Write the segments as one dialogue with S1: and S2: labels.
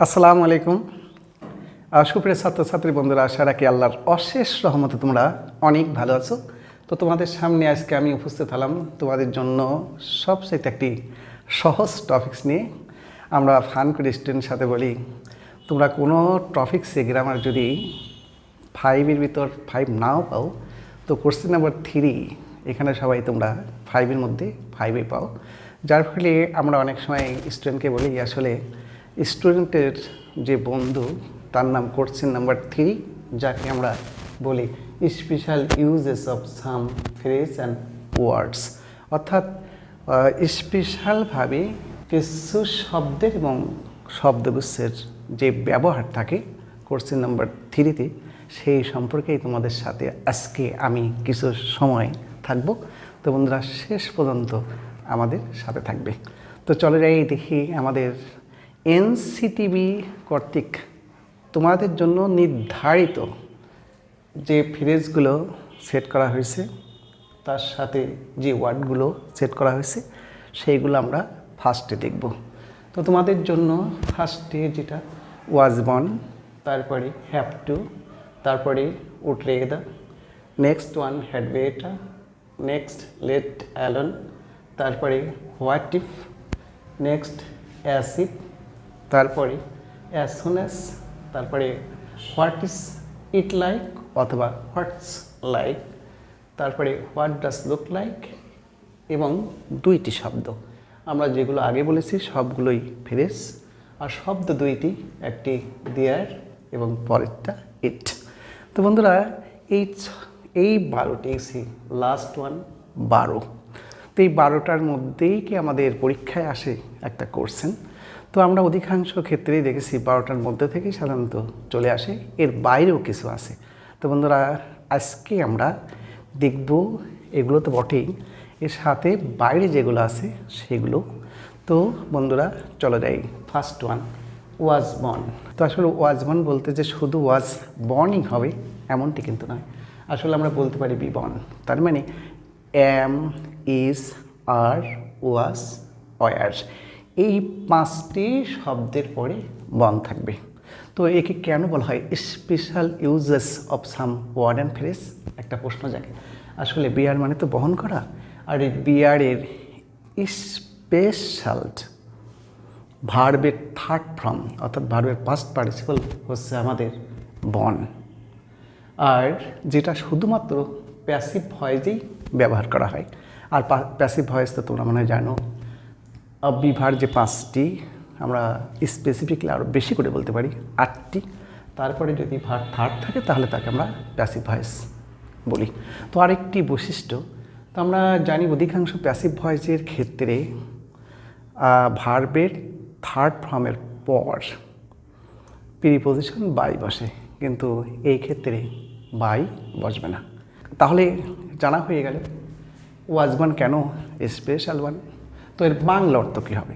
S1: আসসালামু আলাইকুম। সুপ্রিয় ছাত্রছাত্রী বন্ধুরা, আশা রাখি আল্লাহর অশেষ রহমতে তোমরা অনেক ভালো আছো। তো তোমাদের সামনে আজকে আমি উপস্থিত হলাম তোমাদের জন্য সবচেয়ে একটি সহজ টপিকস নিয়ে। আমরা ফান করে স্টুডেন্টের সাথে বলি, তোমরা কোনো টপিক্সে গ্রামার যদি 5-এর ভিতর 5 নাও পাও, তো কোশ্চেন নাম্বার 3 এখানে সবাই তোমরা 5-এর মধ্যে 5-এ পাও। যার ফলে আমরা অনেক সময় স্টুডেন্টকে বলি, আসলে স্টুডেন্টের যে বন্ধু তার নাম কোশ্চেন নাম্বার 3, যাকে আমরা বলি special uses of some phrase and words, অর্থাৎ স্পেশালভাবে কিছু শব্দের এবং শব্দগুচ্ছের যে ব্যবহার থাকে কোশ্চেন নাম্বার 3-তে, সেই সম্পর্কেই তোমাদের সাথে আজকে আমি কিছু সময় থাকব। তো বন্ধুরা, শেষ পর্যন্ত আমাদের সাথে থাকবে। তো চলে যাই দেখি আমাদের এনসিটিবি কর্তৃক তোমাদের জন্য নির্ধারিত যে ফ্রেজগুলো সেট করা হয়েছে, তার সাথে যে ওয়ার্ডগুলো সেট করা হয়েছে, সেইগুলো আমরা ফার্স্টে দেখব। তো তোমাদের জন্য ফার্স্টে যেটা ওয়াজ বন, তারপরে হ্যাভ টু, তারপরে would rather, next one had better, next let alone, তারপরে what if, next as if, তারপরে অ্যাজ সুন অ্যাজ, তারপরে হোয়াট ইজ ইট লাইক অথবা হোয়াটস লাইক, তারপরে হোয়াট ডাজ লুক লাইক, এবং 2টি শব্দ আমরা যেগুলো আগে বলেছি সবগুলোই ফ্রেজ, আর শব্দ 2টি, একটি দেয়ার এবং পরেরটা ইট। তো বন্ধুরা, এই 12টি লাস্ট ওয়ান 12। তো এই 12টার মধ্যেই কি আমাদের পরীক্ষায় আসে একটা কোশ্চেন। তো আমরা অধিকাংশ ক্ষেত্রেই দেখেছি 12টার মধ্যে থেকেই সাধারণত চলে আসে, এর বাইরেও কিছু আছে। তো বন্ধুরা, আজকে আমরা দেখব এগুলো তো বটেই, এর সাথে বাইরে যেগুলো আছে সেগুলো। তো বন্ধুরা, চলে যাই ফার্স্ট ওয়ান, ওয়াজ বর্ন। তো আসলে ওয়াজ বর্ন বলতে যে শুধু ওয়াজ বর্নই হবে এমনটি কিন্তু নয়, আসলে আমরা বলতে পারি বি বর্ন। তার মানে am, is, are, was, were, এই 5টি শব্দের পরে বন থাকবে। তো একে কেন বলা হয় special uses of some word and phrase? একটা প্রশ্ন জাগে। আসলে বিয়ার মানে তো বহন করা, আর এই বিয়ারের স্পেশাল ভার্বের থার্ড ফর্ম অর্থাৎ ভার্বের পাস্ট পার্টিসিপল হচ্ছে আমাদের বন, আর যেটা শুধুমাত্র প্যাসিভ ভয়েসেই ব্যবহার করা হয়। আর প্যাসিভ ভয়েস তো তোমরা মনে হয় জানো, বিভার যে 5টি, আমরা স্পেসিফিকলি আরও বেশি করে বলতে পারি 8টি। তারপরে যদি ভার থার্ড থাকে তাহলে তাকে আমরা প্যাসিভ ভয়েস বলি। তো আরেকটি বৈশিষ্ট্য, তো আমরা জানি অধিকাংশ প্যাসিভ ভয়েসের ক্ষেত্রে ভার্বের থার্ড ফর্মের পর প্রিপোজিশন বাই বসে, কিন্তু এই ক্ষেত্রে বাই বসবে না। তাহলে জানা হয়ে গেল ওয়াজ ওয়ান কেন স্পেশাল ওয়ান। তো এর বাংলা অর্থ কী হবে?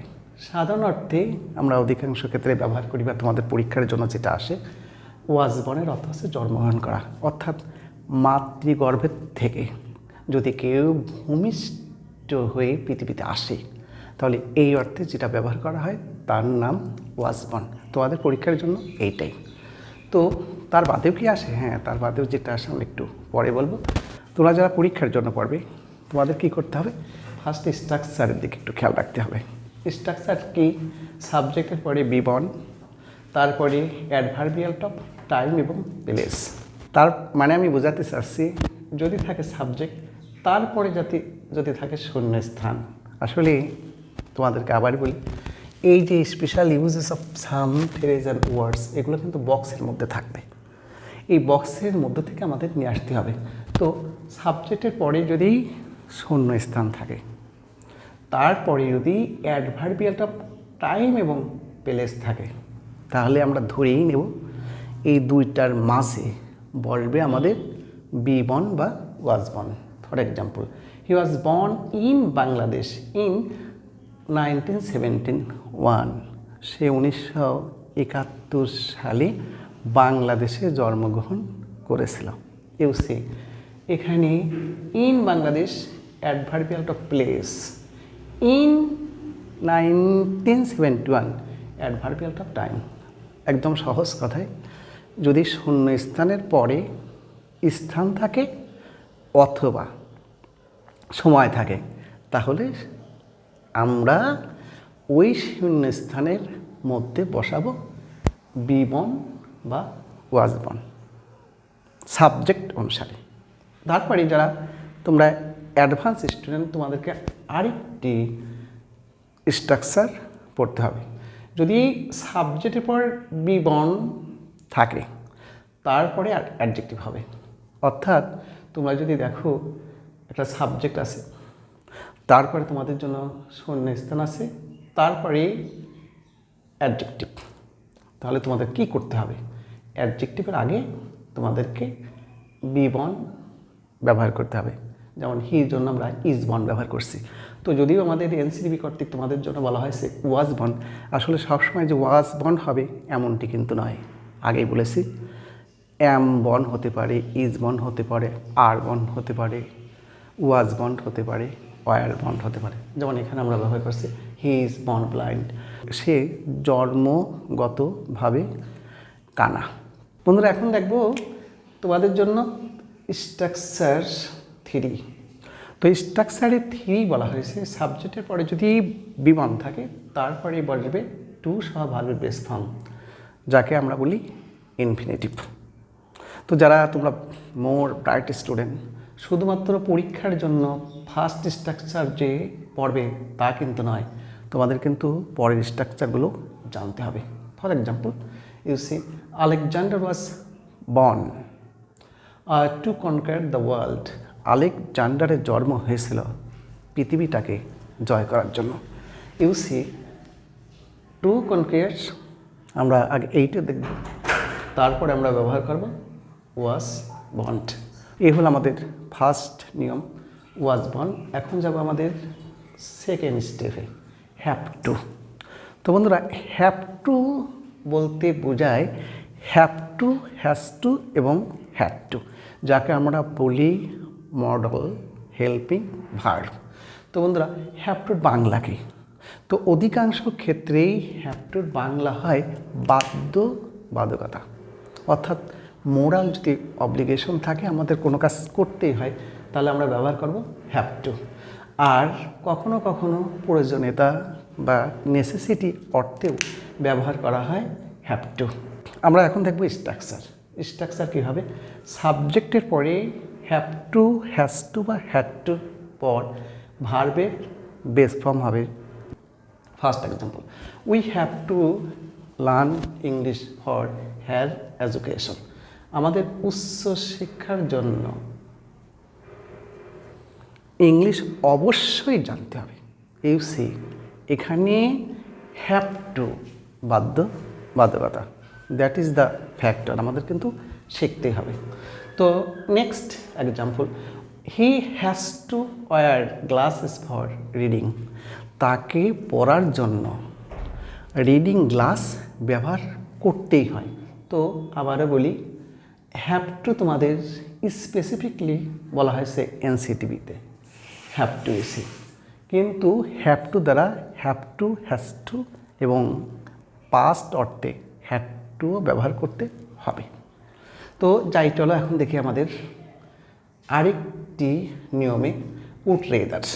S1: সাধারণ অর্থে আমরা অধিকাংশ ক্ষেত্রে ব্যবহার করি বা তোমাদের পরীক্ষার জন্য যেটা আসে, ওয়াজ বনের অর্থ হচ্ছে জন্মগ্রহণ করা, অর্থাৎ মাতৃগর্ভের থেকে যদি কেউ ভূমিষ্ঠ হয়ে পৃথিবীতে আসে, তাহলে এই অর্থে যেটা ব্যবহার করা হয় তার নাম ওয়াজ বন। তোমাদের পরীক্ষার জন্য এইটাই। তো তার বাদেও কি আসে? হ্যাঁ, তার বাদেও যেটা আসে আমরা একটু পরে বলবো। তোমরা যারা পরীক্ষার জন্য পড়বে, তোমাদের কি করতে হবে? ফার্স্ট স্ট্রাকচারের দিকে একটু খেয়াল রাখতে হবে। স্ট্রাকচার কি? সাবজেক্টের পরে বিবন, তারপরে অ্যাডভার্বিয়াল টপ, টাইম এবং প্লেস। তার মানে আমি বোঝাতে চাচ্ছি, যদি থাকে সাবজেক্ট, তারপরে যদি থাকে শূন্যস্থান। আসলে তোমাদেরকে আবার বলি, এই যে special uses of some phrase and words, এগুলো কিন্তু বক্সের মধ্যে থাকবে। এই বক্সের মধ্যে থেকে আমাদের নিয়ে আসতে হবে। তো সাবজেক্টের পরে যদি শূন্যস্থান থাকে, তারপরে যদি অ্যাডভার্বিয়ালটা টাইম এবং প্লেস থাকে, তাহলে আমরা ধরেই নেব এই 2টার মাঝে বসবে আমাদের বি বন বা ওয়াজ বন। For example, he was born in Bangladesh in 1971। সে 1971 সালে বাংলাদেশে জন্মগ্রহণ করেছিল। ইউসি, এখানে in Bangladesh adverbial of place, in 1971 adverbial of time. একদম সহজ কথায়, যদি শূন্য স্থানের পরে স্থান থাকে অথবা সময় থাকে, তাহলে আমরা ওই শূন্য স্থানের মধ্যে বসাবো বি বন বা ওয়াজ বন সাবজেক্ট অনুসারে। তারপরে যারা তোমরা অ্যাডভান্স স্টুডেন্ট, তোমাদেরকে আরেকটি স্ট্রাকচার পড়তে হবে। যদি সাবজেক্টের পর বি বন থাকে, তারপরে অ্যাডজেক্টিভ হবে। অর্থাৎ তোমরা যদি দেখো একটা সাবজেক্ট আছে, তারপরে তোমাদের জন্য শূন্য স্থান আছে, তারপরে অ্যাডজেক্টিভ, তাহলে তোমাদের কি করতে হবে? অ্যাডজেক্টিভের আগে তোমাদেরকে বি বন ব্যবহার করতে হবে। যেমন হির জন্য আমরা ইজ বন ব্যবহার করছি। তো যদিও আমাদের এনসিডিবি কর্তৃক তোমাদের জন্য বলা হয়েছে ওয়াজ বন, আসলে সবসময় যে ওয়াজ বন হবে এমনটি কিন্তু নয়। আগেই বলেছি এম বন হতে পারে, ইজ বন হতে পারে, আর বন হতে পারে, ওয়াজ বন্ড হতে পারে, ওয়ার বন্ড হতে পারে। যেমন এখানে আমরা ব্যবহার করছি হি ইজ বর্ন ব্লাইন্ড, সে জন্মগতভাবে কানা। বন্ধুরা, এখন দেখব তোমাদের জন্য স্ট্রাকচার থ্রি। তো স্ট্রাকচারে থ্রি বলা হয়েছে সাবজেক্টের পরে যদি বিমান থাকে, তারপরে বসবে টু সহ ভার্বের বেস ফর্ম, যাকে আমরা বলি ইনফিনিটিভ। তো যারা তোমরা মোর ব্রাইট স্টুডেন্ট, শুধুমাত্র পরীক্ষার জন্য ফার্স্ট স্ট্রাকচার যে পড়বে তা কিন্তু নয়, তোমাদের কিন্তু পরের স্ট্রাকচারগুলো জানতে হবে। For example, you see Alexander was born to conquer the world. আলেকজান্ডারের জন্ম হয়েছিল পৃথিবীটাকে জয় করার জন্য। ইউ সি টু কনকার, আমরা আগে এইটা দেখব, তারপরে আমরা ব্যবহার করব ওয়াজ বন্ড। এই হলো আমাদের ফার্স্ট নিয়ম, ওয়াজ বন্ড। এখন যাব আমাদের সেকেন্ড স্টেপে, হ্যাভ টু। তো বন্ধুরা, হ্যাভ টু বলতে বোঝায় হ্যাভ টু, হ্যাজ টু এবং হ্যাড টু, যাকে আমরা বলি মডেল হেল্পিং ভার্ব। তো বন্ধুরা, হ্যাভ টুর বাংলা কি? তো অধিকাংশ ক্ষেত্রেই হ্যাভ টুর বাংলা হয় বাধ্যবাধকতা। অর্থাৎ মোরাল যদি অব্লিগেশন থাকে, আমাদের কোনো কাজ করতেই হয়, তাহলে আমরা ব্যবহার করব হ্যাভ টু। আর কখনো কখনো প্রয়োজনীয়তা বা নেসেসিটি অর্থেও ব্যবহার করা হয় হ্যাভ টু। আমরা এখন দেখব স্ট্রাকচার। স্ট্রাকচার কী হবে? সাবজেক্টের পরে হ্যাভ টু, হ্যাজ টু বা হ্যাড টু পর ভার্বের বেস ফর্ম হবে। First example, we have to learn English for higher education. আমাদের উচ্চ শিক্ষার জন্য ইংলিশ অবশ্যই জানতে হবে। ইউ সি, এখানে হ্যাভ টু বাধ্যবাধকতা, দ্যাট ইজ দ্য ফ্যাক্টর, আমাদের কিন্তু শিখতেই হবে। তো next example, he has to wear glasses for reading. তাকে পড়ার জন্য রিডিং গ্লাস ব্যবহার করতেই হয়। তো আবারও বলি, হ্যাভ টু তোমাদের স্পেসিফিকলি বলা হয়েছে এনসিটিভিতে হ্যাভ টু এসি, কিন্তু হ্যাভ টু দ্বারা হ্যাভ টু, হ্যাজ টু এবং পাস্ট অর্থে হ্যাড টুও ব্যবহার করতে হবে। তো যাই চলো এখন দেখি আমাদের আরেকটি নিয়মে উড রেদার্স।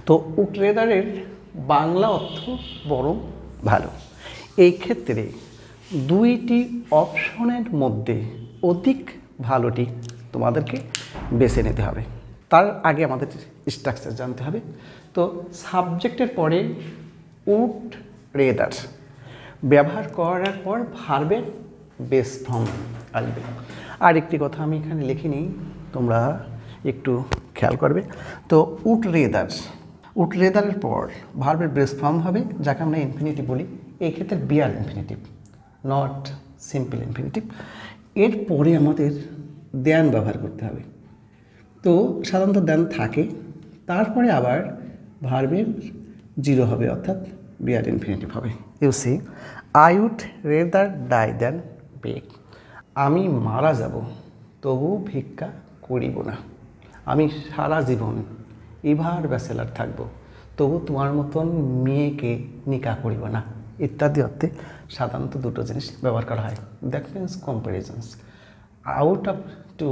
S1: তো উড রেদারের বাংলা অর্থ বরং ভালো। এই ক্ষেত্রে দুইটি অপশনের মধ্যে অধিক ভালোটি তোমাদেরকে বেছে নিতে হবে। তার আগে আমাদের স্ট্রাকচার জানতে হবে। তো সাবজেক্টের পরে উড রেদার ব্যবহার করার পর ভার্বের বেস ফর্ম আসবে। আর একটি কথা আমি এখানে লিখিনি, তোমরা একটু খেয়াল করবে। তো উড রেদারের পর ভার্বের বেস ফর্ম হবে, যাকে আমরা ইনফিনিটিভ বলি। এই ক্ষেত্রে বিয়ার ইনফিনিটিভ, নট সিম্পল ইনফিনিটিভ। এরপরে আমাদের দেন ব্যবহার করতে হবে। তো সাধারণত দেন থাকে, তারপরে আবার ভার্বের জিরো হবে, অর্থাৎ বিয়ার ইনফিনিটিভ হবে। You see, I would rather die than beg. আমি মারা যাব তবু ভিক্ষা করিব না। আমি সারা জীবন ইভার ব্যাচেলার থাকব, তবু তোমার মতন মেয়েকে নিকা করিব না। ইত্যাদি অর্থে সাধারণত দুটো জিনিস ব্যবহার করা হয়। That means comparisons. Out of two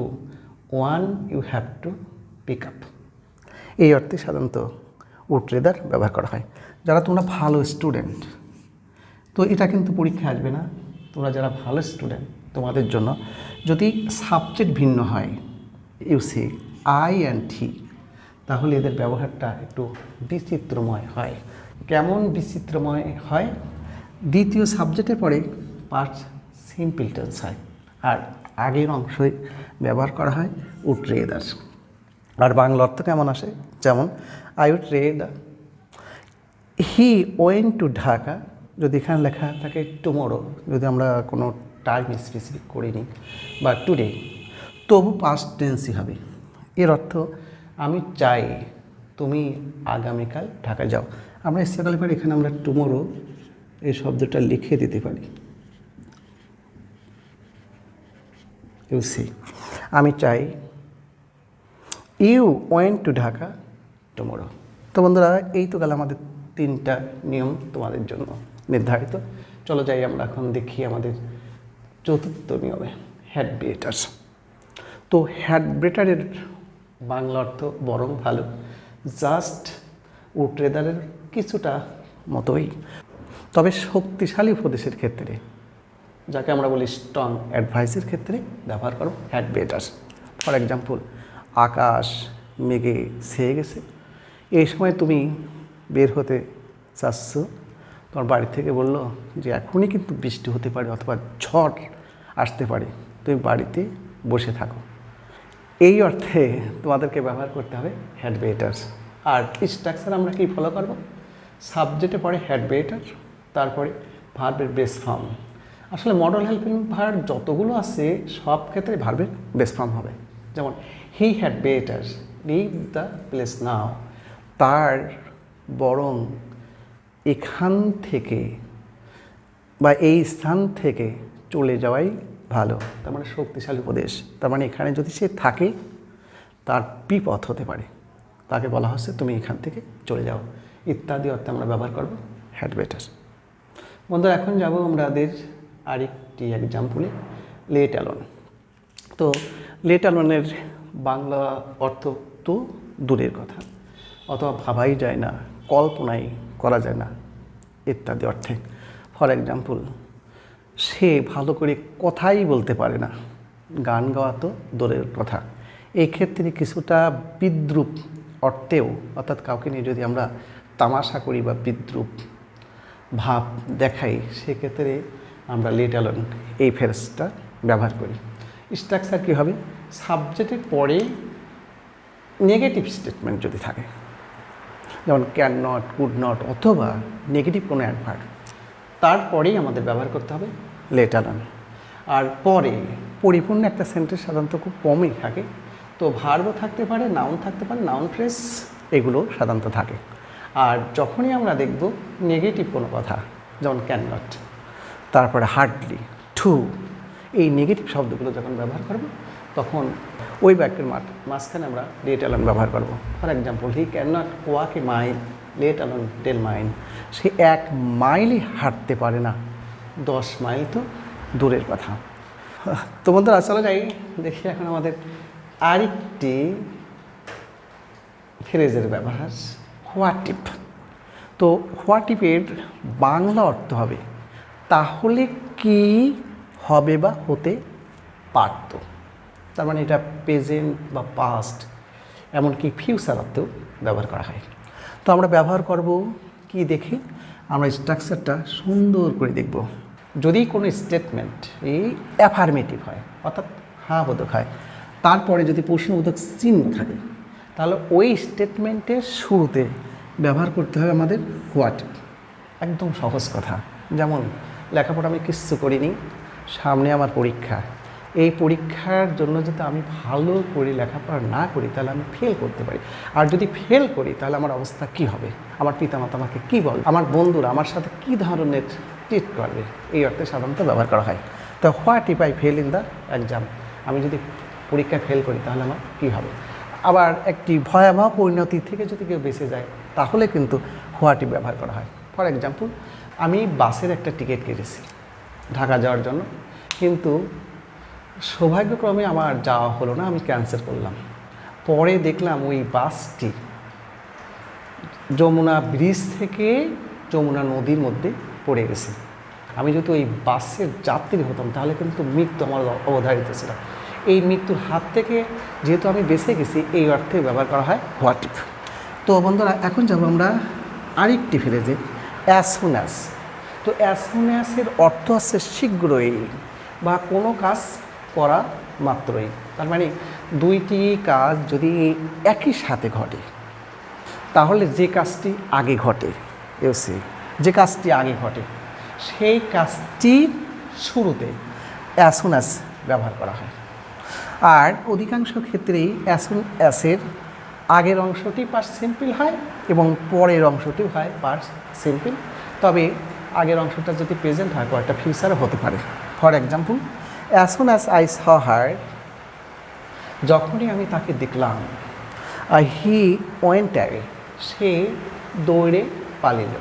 S1: one you have to pick up, এই অর্থে সাধারণত উড রেদার ব্যবহার করা হয়। যারা তোমরা ভালো স্টুডেন্ট, তো এটা কিন্তু পরীক্ষায় আসবে না। তোমরা যারা ভালো স্টুডেন্ট তোমাদের জন্য যদি সাবজেক্ট ভিন্ন হয়, ইউসি আই অ্যান্ড হি, তাহলে এদের ব্যবহারটা একটু বিচিত্রময় হয়। কেমন বিচিত্রময় হয়? দ্বিতীয় সাবজেক্টের পরে পাস্ট সিম্পল টেন্স হয়, আর আগের অংশই ব্যবহার করা হয় উড রেদার। আর বাংলা অর্থ কেমন আসে? যেমন I would rather he went to Dhaka, যদি এখানে লেখা থাকে টুমোরো, যদি আমরা কোনো টাইম স্পেসিফিক করিনি বা টুডে, তবু পাস্ট টেন্সই হবে। এর অর্থ আমি চাই তুমি আগামীকাল ঢাকা যাও। আমরা ইচ্ছে করলে পারি এখানে আমরা টুমোরো এই শব্দটা লিখে দিতে পারি। ইউ সি, আমি চাই you went to Dhaka tomorrow. তো বন্ধুরা, এই তো গেল আমাদের 3টা নিয়ম তোমাদের জন্য নির্ধারিত। চলো যাই আমরা এখন দেখি আমাদের 4র্থ নিয়মে, হ্যাড বেটার্স। তো হ্যাড বেটারের বাংলা অর্থ বরং ভালো, জাস্ট উড রেদারের কিছুটা মতোই, তবে শক্তিশালী উপদেশের ক্ষেত্রে, যাকে আমরা বলি স্ট্রং অ্যাডভাইসের ক্ষেত্রে ব্যবহার করো হ্যাড বেটার্স। ফর এক্সাম্পল, আকাশ মেঘে ছেয়ে গেছে, এই সময় তুমি বের হতে চাচ্ছ, তোমার বাড়ি থেকে বললো যে এখনই কিন্তু বৃষ্টি হতে পারে অথবা ঝড় আসতে পারে, তুমি বাড়িতে বসে থাকো। এই অর্থে তোমাদেরকে ব্যবহার করতে হবে হ্যাড বেটার্স। আর স্ট্রাকচার আমরা কি ফলো করব? সাবজেক্টে পড়ে হ্যাড বেটার, তারপরে ভার্বের বেস ফর্ম। আসলে মডেল হেল্পিং ভার্ব যতগুলো আছে সব ক্ষেত্রে ভার্বের বেস ফর্ম হবে। যেমন he had better leave the place now, তার বরং এখান থেকে বা এই স্থান থেকে চলে যাওয়াই ভালো। তার মানে শক্তিশালী উপদেশ। তার মানে এখানে যদি সে থাকে তার বিপদ হতে পারে, তাকে বলা হচ্ছে তুমি এখান থেকে চলে যাও, ইত্যাদি অর্থে আমরা ব্যবহার করব হ্যাড বেটার। বন্ধুরা, এখন যাব আমাদের আরেকটি এক্সাম্পলে, লেট অ্যালোন। তো লেট অ্যালোনের বাংলা অর্থ তো দূরের কথা, অথবা ভাবাই যায় না, কল্পনাই করা যায় না, ইত্যাদি অর্থে। ফর এক্সাম্পল, সে ভালো করে কথাই বলতে পারে না, গান গাওয়া তো দূরের কথা। এই ক্ষেত্রে কিছুটা বিদ্রূপ অর্থেও, অর্থাৎ কাউকে নিয়ে যদি আমরা তামাশা করি বা বিদ্রূপ ভাব দেখাই, সেক্ষেত্রে আমরা লেট অ্যালোন এই ফ্রেজটা ব্যবহার করি। স্ট্রাকচার কী হবে? সাবজেক্টের পরে নেগেটিভ স্টেটমেন্ট যদি থাকে, যেমন ক্যান নট, কুড নট, অথবা নেগেটিভ কোনো অ্যাডভার্ব, তারপরেই আমাদের ব্যবহার করতে হবে লেট অ্যালোন। আর পরে পরিপূর্ণ একটা সেন্টেন্স সাধারণত খুব কমই থাকে, তো ভার্বও থাকতে পারে, নাউন থাকতে পারে, নাউন ফ্রেজ এগুলো সাধারণত থাকে। আর যখনই আমরা দেখব নেগেটিভ কোনো কথা, যেমন ক্যান নট, তারপরে হার্ডলি, টু, এই নেগেটিভ শব্দগুলো যখন ব্যবহার করব, তখন ওই বাক্যের মাঝখানে আমরা লেট অ্যালোন ব্যবহার করব। For example, he can not walk a mile, let alone 10 mile. সে 1 মাইলই হাঁটতে পারে না, 10 মাইল তো দূরের কথা। তো বন্ধুরা, চলো যাই দেখি এখন আমাদের আরেকটি ফ্রেজের ব্যবহার, হোয়াট ইফ। তো হোয়াট ইফের বাংলা অর্থ হবে তাহলে কি হবে বা হতে পারত। তার মানে এটা প্রেজেন্ট বা পাস্ট, এমনকি ফিউচার অর্থেও ব্যবহার করা হয়। তো আমরা ব্যবহার করব কি দেখি, আমরা স্ট্রাকচারটা সুন্দর করে দেখব। যদি কোনো স্টেটমেন্ট এই অ্যাফার্মেটিভ হয়, অর্থাৎ হ্যাঁ বোধক হয়, তারপরে যদি প্রশ্নবোধক চিহ্ন থাকে, তাহলে ওই স্টেটমেন্টের শুরুতে ব্যবহার করতে হবে আমাদের হোয়াট। একদম সহজ কথা, যেমন লেখাপড়া আমি কিচ্ছু করিনি, সামনে আমার পরীক্ষা, এই পরীক্ষার জন্য যাতে আমি ভালো করে লেখাপড়া না করি তাহলে আমি ফেল করতে পারি, আর যদি ফেল করি তাহলে আমার অবস্থা কি হবে, আমার পিতামাতা আমাকে কী বলবে, আমার বন্ধুরা আমার সাথে কী ধরনের ট্রিট করবে, এই অর্থে সাধারণত ব্যবহার করা হয়। তো what if I fail in the exam, আমি যদি পরীক্ষায় ফেল করি তাহলে আমার কী হবে। আবার একটি ভয়াবহ পরিণতি থেকে যদি কেউ বেঁচে যায় তাহলে কিন্তু হোয়াট ইফ ব্যবহার করা হয়। ফর এক্সাম্পল, আমি বাসের একটা টিকিট কেটেছি ঢাকা যাওয়ার জন্য, কিন্তু সৌভাগ্যক্রমে আমার যাওয়া হলো না, আমি ক্যান্সেল করলাম। পরে দেখলাম ওই বাসটি যমুনা ব্রিজ থেকে যমুনা নদীর মধ্যে পড়ে গেছে। আমি যদি ওই বাসের যাত্রী হতাম তাহলে কিন্তু মৃত্যু আমার অবধারিত ছিল। এই মৃত্যুর হাত থেকে যেহেতু আমি বেঁচে গেছি, এই অর্থে ব্যবহার করা হয় হোয়াট ইফ। তো বন্ধুরা, এখন যাব আমরা আরেকটি ফ্রেজে, অ্যাজ সুন অ্যাজ। তো অ্যাজ সুন অ্যাজের অর্থ হচ্ছে শীঘ্রই বা কোনো কাজ করা মাত্রই। তার মানে দুইটি কাজ যদি একই সাথে ঘটে তাহলে যে কাজটি আগে ঘটে, যে কাজটি আগে ঘটে সেই কাজটির শুরুতে অ্যাজ সুন অ্যাজ ব্যবহার করা হয়। আর অধিকাংশ ক্ষেত্রেই অ্যাজ সুন অ্যাজের আগের অংশটি পাস্ট সিম্পল হয় এবং পরের অংশটি হয় পাস্ট সিম্পল। তবে আগের অংশটা যদি প্রেজেন্ট হয় কয়েকটা ফিউচারও হতে পারে। For example, as soon as I saw her, যখনই আমি তাকে দেখলাম। হি ওয়েন্ট অ্যাওয়ে, সে দৌড়ে পালিল।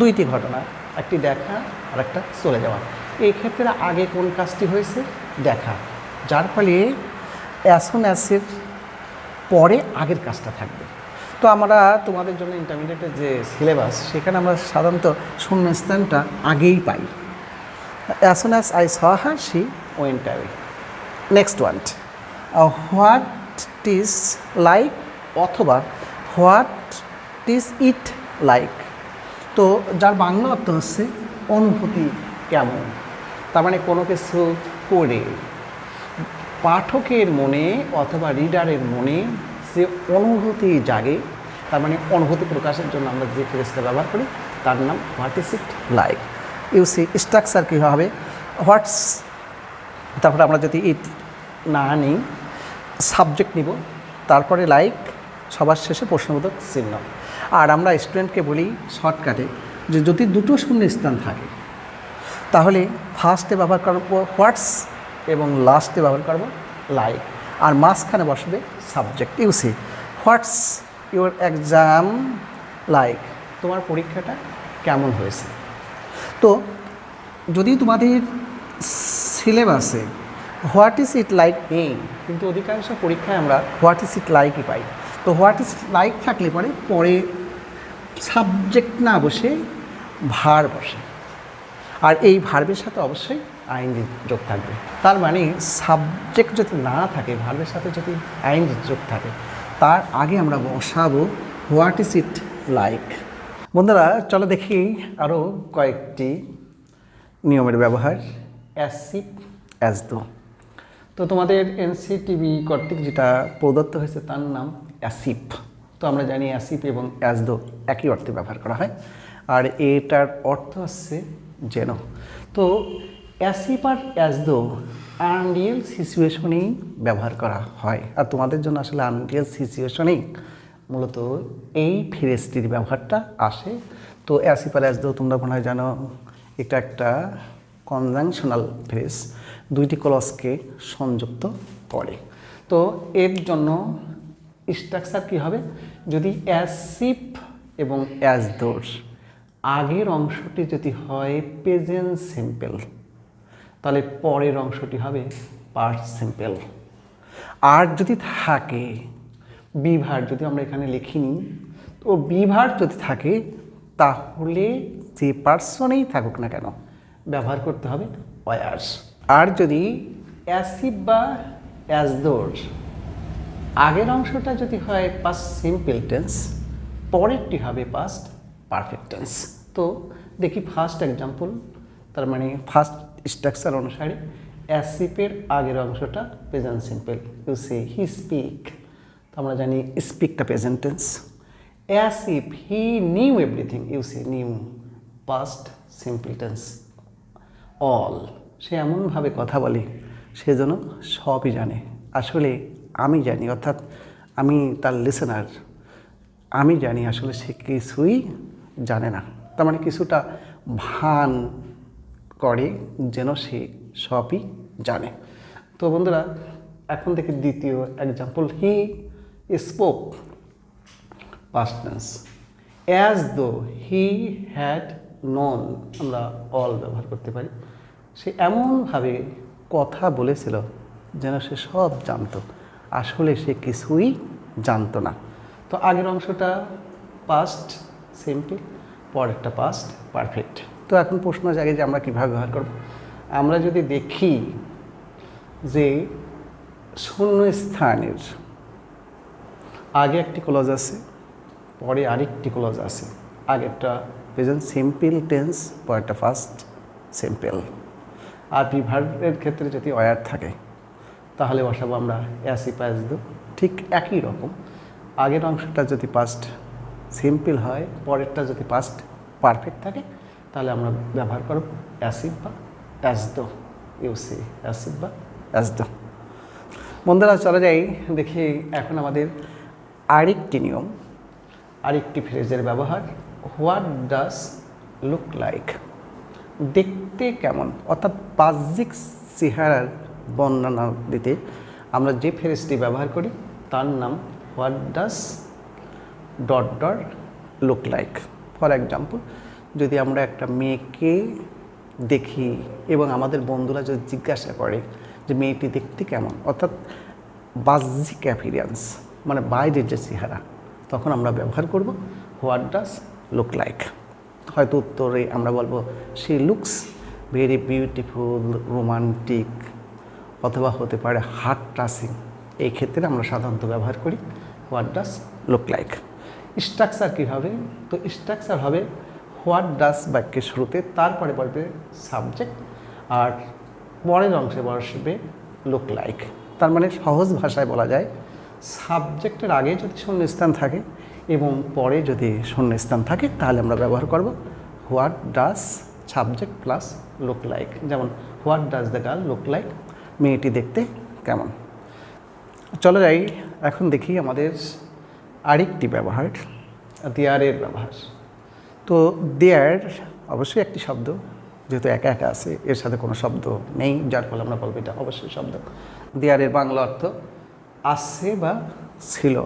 S1: দুইটি ঘটনা, একটি দেখা আর একটা চলে যাওয়া। এই ক্ষেত্রে আগে কোন কাজটি হয়েছে? দেখা, যার ফলে অ্যাজ সুন অ্যাজের পরে আগের কাজটা থাকবে। তো আমরা তোমাদের জন্য ইন্টারমিডিয়েটের যে সিলেবাস, সেখানে আমরা সাধারণত শূন্যস্থানটা আগেই পাই। As soon as I saw her, she went away. Next one, what is like অথবা হোয়াট ইজ ইট লাইক। তো যার বাংলা অর্থ হচ্ছে অনুভূতি কেমন। তার মানে কোনো কিছু করে পাঠকের মনে অথবা রিডারের মনে যে অনুভূতি জাগে, তার মানে অনুভূতি প্রকাশের জন্য আমরা যে ফ্রেজটা ব্যবহার করি তার নাম what is it like. Structure কী হবে? হোয়াটস, তারপরে আমরা যদি ইট না নিই, সাবজেক্ট নিব, তারপরে লাইক, সবার শেষে প্রশ্নবোধক চিহ্ন। আর আমরা স্টুডেন্টকে বলি শর্টকাটে যে যদি দুটো শূন্যস্থান থাকে তাহলে ফার্স্টে ব্যবহার করব হোয়াটস এবং লাস্টে ব্যবহার করব লাইক, আর মাঝখানে বসবে subject. What's your exam like, তোমার পরীক্ষাটা কেমন হয়েছে। তো যদি তোমাদের সিলেবাসে হোয়াট ইজ ইট লাইক নেই, কিন্তু অধিকাংশ পরীক্ষায় আমরা হোয়াট ইজ ইট লাইকই পাই। তো হোয়াট ইজ লাইক থাকলে পরে সাবজেক্ট না বসে ভার বসে, আর এই ভার্বের সাথে অবশ্যই আইএনজি যোগ থাকবে। তার মানে সাবজেক্ট যদি না থাকে, ভার্বের সাথে যদি আইএনজি যোগ থাকে, তার আগে আমরা বসাবো হোয়াট ইজ ইট লাইক। বন্ধুরা, চলো দেখি আরও কয়েকটি নিয়মের ব্যবহার। As if, as though. তো তোমাদের এনসিটিভি কর্তৃক যেটা প্রদত্ত হয়েছে তার নাম অ্যাসিফ। তো আমরা জানি অ্যাসিফ এবং অ্যাজ দো একই অর্থে ব্যবহার করা হয়, আর এটার অর্থ হচ্ছে যেন। তো অ্যাসিফ আর অ্যাজ দো আনরিয়েল সিচুয়েশনেই ব্যবহার করা হয়, আর তোমাদের জন্য আসলে আনরিয়েল সিচুয়েশনেই মূলত এই ফ্রেজটির ব্যবহারটা আসে। তো অ্যাসিফ আর অ্যাজ দো তোমরা মনে হয় জানো, এটা একটা কনজাংশনাল ফ্রেজ, দুইটি ক্লজকে সংযুক্ত করে। তো এর জন্য স্ট্রাকচার কী হবে? যদি অ্যাসিফ এবং অ্যাজ দোর আগের অংশটি যদি হয় প্রেজেন্ট সিম্পল, তাহলে পরের অংশটি হবে পাস্ট সিম্পল। আর যদি থাকে বিভার, যদি আমরা এখানে লিখিনি, তো বিভার যদি থাকে তাহলে যে পার্সনেই থাকুক না কেন ব্যবহার করতে হবে ওয়ার্স। আর যদি অ্যাসিফ বা অ্যাজ দোর আগের অংশটা যদি হয় পাস্ট সিম্পল টেন্স, পরেরটি হবে পাস্ট পারফেক্ট টেন্স। তো দেখি ফার্স্ট এক্সাম্পল, তার মানে ফার্স্ট স্ট্রাকচার অনুসারে অ্যাসিফের আগের অংশটা present simple, you say he speak. তো আমরা জানি স্পিকটা present tense. As if he knew everything, you say knew, past simple tense. All, সে এমনভাবে কথা বলে সে যেন সবই জানে। আসলে আমি জানি, অর্থাৎ আমি তার লিসেনার, আমি জানি আসলে সে কিছুই জানে না। তার মানে কিছুটা ভান করে যেন সে সবই জানে। তো বন্ধুরা, এখন থেকে দ্বিতীয় example, he spoke past tense, as though he had known, আমরা অল ব্যবহার করতে পারি। সে এমনভাবে কথা বলেছিল যেন সে সব জানতো, আসলে সে কিছুই জানতো না। তো আগের অংশটা পাস্ট সিম্পল, পরেরটা পাস্ট পারফেক্ট। তো এখন প্রশ্ন জাগে যে আমরা কীভাবে ব্যবহার করব। আমরা যদি দেখি যে শূন্যস্থানের আগে একটি ক্লজ আছে, পরে আরেকটি ক্লজ আছে। আগেরটা প্রেজেন্ট সিম্পল টেন্স, পরেরটা ফার্স্ট সিম্পল। আর প্রিভার্বের ক্ষেত্রে যদি ওয়ার থাকে তাহলে বসাবো আমরা অ্যাসি প্যাস দো। ঠিক একই রকম আগের অংশটা যদি পাস্ট সিম্পল হয়, পরেরটা যদি পাস্ট পারফেক্ট থাকে তাহলে আমরা ব্যবহার করব অ্যাসিড বা অ্যাস দো। ইউসি অ্যাসিড বা অ্যাস দো। বন্ধুরা চলে যাই দেখি এখন আমাদের আরেকটি নিয়ম, আরেকটি ফ্রেজের ব্যবহার। হোয়াট ডাজ লুক লাইক, দেখতে কেমন, অর্থাৎ বাহ্যিক চেহারার বর্ণনা দিতে আমরা যে ফ্রেজটি ব্যবহার করি তার নাম what does dot dot look like. For example, যদি আমরা একটা মেয়েকে দেখি এবং আমাদের বন্ধুরা যদি জিজ্ঞাসা করে যে মেয়েটি দেখতে কেমন, অর্থাৎ বাহ্যিক অ্যাপিয়ারেন্স মানে বাইরের যে চেহারা, তখন আমরা ব্যবহার করব হোয়াট ডাজ লুক লাইক। হয়তো উত্তরে আমরা বলবো she looks very beautiful, romantic, অথবা হতে পারে হার্ট টাচিং। এই ক্ষেত্রে আমরা সাধারণত ব্যবহার করি what does look like. Structure কী হবে? তো স্ট্রাকচার হবে হোয়াট ডাজ বাক্যের শুরুতে, তারপরে বলবে সাবজেক্ট, আর পরের অংশে বসবে লুক লাইক। তার মানে সহজ ভাষায় বলা যায় সাবজেক্টের আগে যদি শূন্যস্থান থাকে এবং পরে যদি শূন্যস্থান থাকে তাহলে আমরা ব্যবহার করব what does subject plus look like. যেমন what does the girl look like, মেয়েটি দেখতে কেমন। চলে যাই এখন দেখি আমাদের আরেকটি ব্যবহার, দেয়ারের ব্যবহার। তো দেয়ার অবশ্যই একটি শব্দ, যেহেতু একা একা আছে, এর সাথে কোনো শব্দ নেই, যার ফলে আমরা বলবো এটা অবশ্যই শব্দ। দেয়ারের বাংলা অর্থ আছে বা ছিল।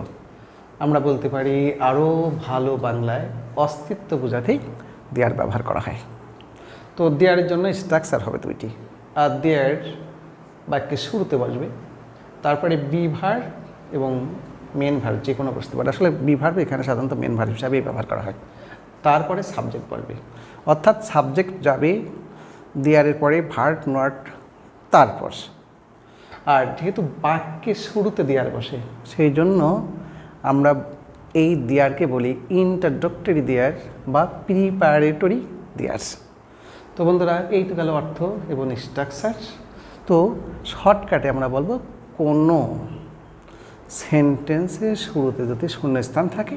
S1: আমরা বলতে পারি আরও ভালো বাংলায় অস্তিত্ব বোঝাতেই দেয়ার ব্যবহার করা হয়। তো দেয়ারের জন্য স্ট্রাকচার হবে দুইটি। আর দেয়ার বাক্যের শুরুতে বসবে, তারপরে বি ভার্ব এবং মেন ভার্ব যে কোনো বসতে পারে। আসলে বি ভার্ব এখানে সাধারণত মেন ভার্ব হিসাবেই ব্যবহার করা হয়। তারপরে সাবজেক্ট বলবে, অর্থাৎ সাবজেক্ট যাবে দেয়ারের পরে ভার্ব নট তারপর। আর যেহেতু বাক্যের শুরুতে দেয়ার বসে, সেই জন্য আমরা এই দেয়ারকে বলি ইন্ট্রোডাক্টরি দেয়ার বা প্রিপারেটরি দেয়ার। তো বন্ধুরা এই তো গেল অর্থ এবং স্ট্রাকচার। তো শর্টকাটে আমরা বলবো কোনো সেন্টেন্সের শুরুতে যদি শূন্যস্থান থাকে,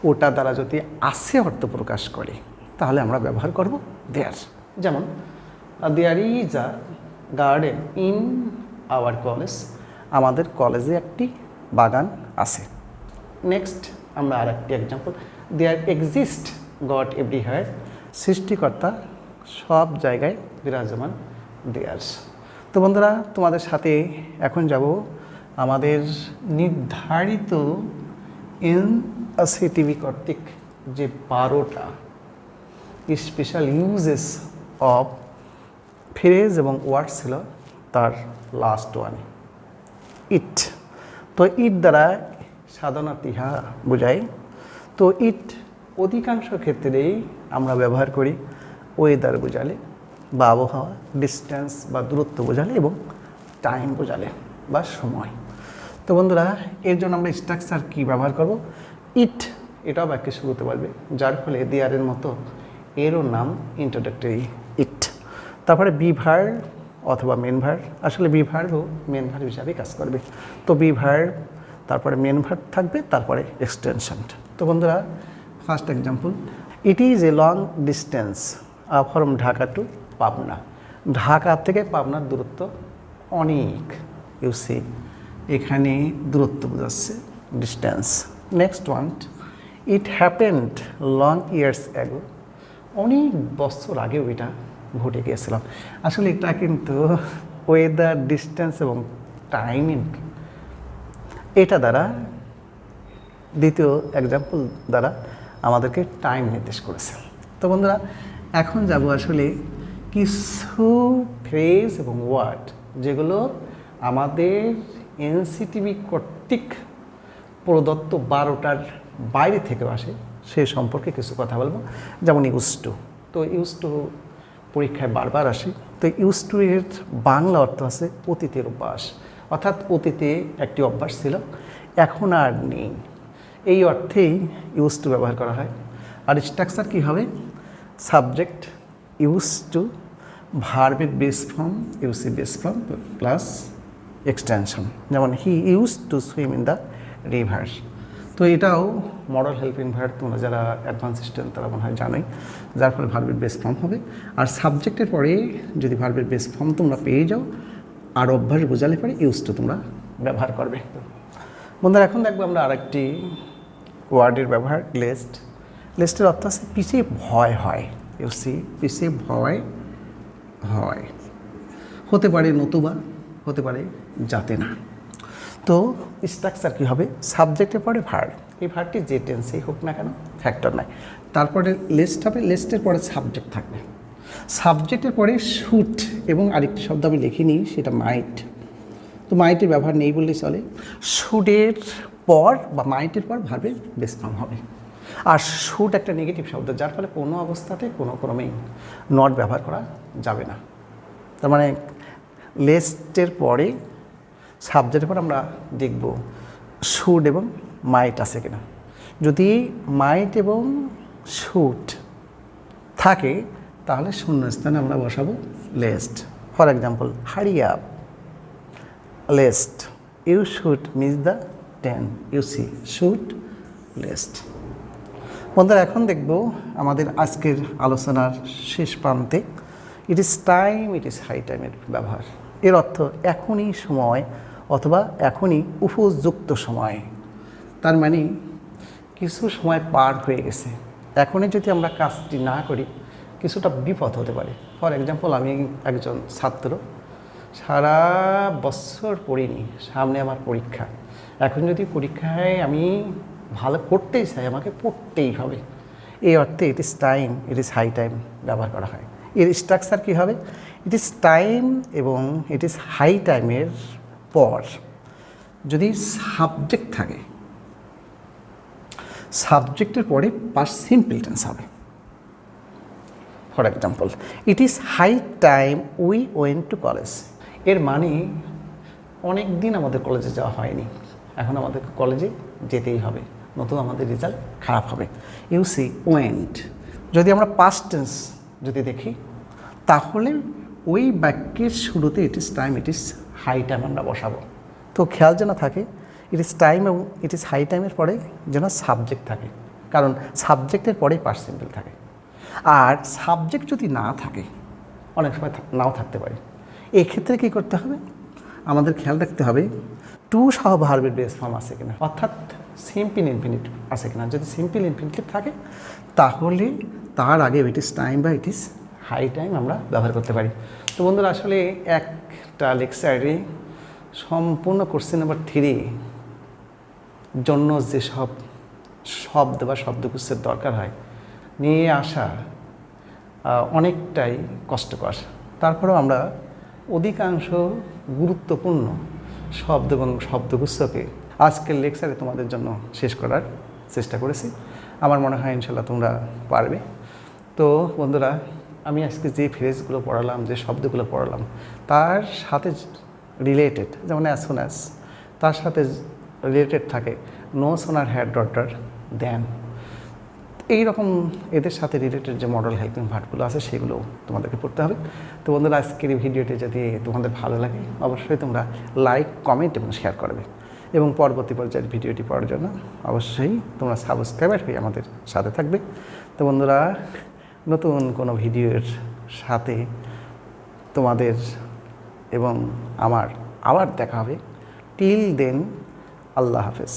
S1: ওটা দ্বারা যদি আছে অর্থ প্রকাশ করে, তাহলে আমরা ব্যবহার করব দেয়ার। যেমন there is a garden in our college, আমাদের কলেজে একটি বাগান আছে। নেক্সট আমরা আর একটি example, there exist God everywhere, সৃষ্টিকর্তা সব জায়গায় বিরাজমান দেয়ার। তো বন্ধুরা তোমাদের সাথে এখন যাব আমাদের নির্ধারিত এনসিটিভি কর্তৃক যে 12টা স্পেশাল ইউজেস অফ ফ্রেজ এবং ওয়ার্ড ছিল তার লাস্ট ওয়ান ইট। তো ইট দ্বারা সাধারণত ইহা বোঝায়। তো ইট অধিকাংশ ক্ষেত্রেই আমরা ব্যবহার করি ওয়েদার বোঝালে বা আবহাওয়া, ডিস্টেন্স বা দূরত্ব বোঝালে এবং টাইম বোঝালে বা সময়। তো বন্ধুরা এর জন্য আমরা স্ট্রাকচার কী ব্যবহার করব? ইট, এটাও বাক্যে শুরুতে বলবে, যার ফলে দেয়ারের মতো এরও নাম ইন্ট্রোডাক্টরি ইট। তারপরে বি ভার্ব অথবা মেন ভার্ব, আসলে বি ভার্বও মেন ভার্ব হিসাবে কাজ করবে। তো বি ভার্ব, তারপরে মেন ভার্ব থাকবে, তারপরে এক্সটেনশন। তো বন্ধুরা first example, it is a long distance from Dhaka to Pabna, Dhaka থেকে পাবনার দূরত্ব অনেক। ইউসি এখানে দূরত্ব বোঝাচ্ছে distance. Next one, it happened long years ago, অনেক বছর আগেও এটা ঘটে গিয়েছিলাম। আসলে এটা কিন্তু ওয়েদার, ডিস্টেন্স এবং টাইমিং এটা দ্বারা, দ্বিতীয় এক্সাম্পল দ্বারা আমাদেরকে টাইম নির্দেশ করেছে। তো বন্ধুরা, এখন যাব আসলে কিছু ফ্রেজ এবং ওয়ার্ড যেগুলো আমাদের এনসিটিভি কর্তৃক প্রদত্ত 12টার বাইরে থেকেও আসে, সে সম্পর্কে কিছু কথা বলবো। যেমন ইউজ টু, তো ইউজ টু পরীক্ষায় বারবার আসে। তো ইউজ টু এর বাংলা অর্থ আছে অতীতের অভ্যাস, অর্থাৎ অতীতে একটি অভ্যাস ছিল, এখন আর নেই, এই অর্থেই ইউজ টু ব্যবহার করা হয়। আর স্ট্রাকচার কী হবে? সাবজেক্ট ইউজ টু, ভার্বের বেস ফর্ম ইউসি বেস ফর্ম প্লাস এক্সটেনশন। যেমন he use to swim in the river. তো এটাও মডেল হেল্পিং ভার্ব, তোমরা যারা অ্যাডভান্স স্টুডেন্ট তারা মনে হয় জানোই, যার ফলে ভার্বের বেস ফর্ম হবে। আর সাবজেক্টের পরে যদি ভার্বের বেস ফর্ম তোমরা পেয়ে যাও আর অভ্যাস বোঝালে পরে ইউজ টু তোমরা ব্যবহার করবে। বন্ধুরা, এখন দেখবো আমরা আরেকটি ওয়ার্ডের ব্যবহার, লেস্ট। লেস্টের অর্থ আছে পিছিয়ে ভয় হয়। ইউসি, পিছিয়ে ভয় হয়, হতে পারে নতুবা, হতে পারে যাতে না। তো স্ট্রাকচার কী হবে? সাবজেক্টের পরে ভার্ব, এই ভার্বটি যে টেন্সেই হোক না কেন ফ্যাক্টর নাই। তারপরে লিস্ট হবে, লিস্টের পরে সাবজেক্ট থাকবে, সাবজেক্টের পরে শুট এবং আরেকটি শব্দ আমি লিখিনি, সেটা মাইট। তো মাইটের ব্যবহার নেই বললেই চলে। শুটের পর বা মাইটের পর ভার্বের বেস ফর্ম হবে। আর শুট একটা নেগেটিভ শব্দ, যার ফলে কোনো অবস্থাতে কোনো ক্রমেই নট ব্যবহার করা যাবে না। তার মানে লিস্টের পরে সাবজেক্টের পর আমরা দেখব শুড এবং মাইট আছে কিনা। যদি মাইট এবং শুড থাকে তাহলে শূন্যস্থানে আমরা বসাবো lest. For example, hurry up, lest, you should miss the train, you see, should, lest. বন্ধুরা, এখন দেখব আমাদের আজকের আলোচনার শেষ প্রান্তে it is time, it is high টাইমের ব্যবহার। এর অর্থ এখনই সময় অথবা এখনই উপযুক্ত সময়। তার মানে কিছু সময় পার হয়ে গেছে, এখনই যদি আমরা কাজটি না করি কিছুটা বিপদ হতে পারে। ফর এক্সাম্পল, আমি একজন ছাত্র, সারা বছর পড়িনি, সামনে আমার পরীক্ষা। এখন যদি পরীক্ষায় আমি ভালো করতেই চাই, আমাকে পড়তেই হবে। এই অর্থে it is time, it is high time ব্যবহার করা হয়। এর স্ট্রাকচার কী হবে? ইট ইজ টাইম এবং ইট ইজ হাই টাইমের পর যদি সাবজেক্ট থাকে, সাবজেক্টের পরে পাস্ট সিম্পল টেন্স হবে। For example, it is high time we went to college. এর মানে অনেক দিন আমাদের কলেজে যাওয়া হয়নি, এখন আমাদের কলেজে যেতেই হবে, নতুন আমাদের রেজাল্ট খারাপ হবে। You see went. যদি আমরা পাস্ট টেন্স যদি দেখি তাহলে ওই বাক্যের শুরুতে it is time, it is high time আমরা বসাবো। তো খেয়াল যেন থাকে ইট ইজ টাইম এবং ইট ইজ হাই টাইমের পরে যেন সাবজেক্ট থাকে, কারণ সাবজেক্টের পরেই পাস্ট সিম্পল থাকে। আর সাবজেক্ট যদি না থাকে, অনেক সময় নাও থাকতে পারে, এক্ষেত্রে কী করতে হবে? আমাদের খেয়াল রাখতে হবে টু সহ ভার্বের বেস ফর্ম আছে কিনা, অর্থাৎ সিম্পল ইনফিনিটিভ আছে কিনা। যদি সিম্পল ইনফিনিটিভ থাকে তাহলে তার আগে ইট ইজ টাইম বা ইট ইজ হাই টাইম আমরা ব্যবহার করতে পারি। তো বন্ধুরা, আসলে একটা লেকচারে সম্পূর্ণ কোশ্চেন নাম্বার 3 জন্য যেসব শব্দ বা শব্দগুচ্ছের দরকার হয় নিয়ে আসা অনেকটাই কষ্টকর। তারপরেও আমরা অধিকাংশ গুরুত্বপূর্ণ শব্দ এবং শব্দগুচ্ছকে আজকের লেকচারে তোমাদের জন্য শেষ করার চেষ্টা করেছি। আমার মনে হয় ইনশাল্লাহ তোমরা পারবে। তো বন্ধুরা, আমি আজকে যে ফ্রেজগুলো পড়ালাম, যে শব্দগুলো পড়ালাম তার সাথে রিলেটেড, যেমন অ্যাজ সুন অ্যাজ, তার সাথে রিলেটেড থাকে নো সোনার হ্যাড ডটার দেন, এইরকম এদের সাথে রিলেটেড যে মডেল হেল্পিং ভার্বগুলো আছে সেগুলো তোমাদেরকে পড়তে হবে। তো বন্ধুরা, আজকের এই ভিডিওটি যদি তোমাদের ভালো লাগে অবশ্যই তোমরা লাইক, কমেন্ট এবং শেয়ার করবে, এবং পরবর্তী পর্যায়ের ভিডিওটি পড়ার জন্য অবশ্যই তোমরা সাবস্ক্রাইবার হয়ে আমাদের সাথে থাকবে। তো বন্ধুরা, নতুন কোনো ভিডিওর সাথে তোমাদের এবং আমার আবার দেখা হবে। টিল দেন, আল্লাহ হাফেজ।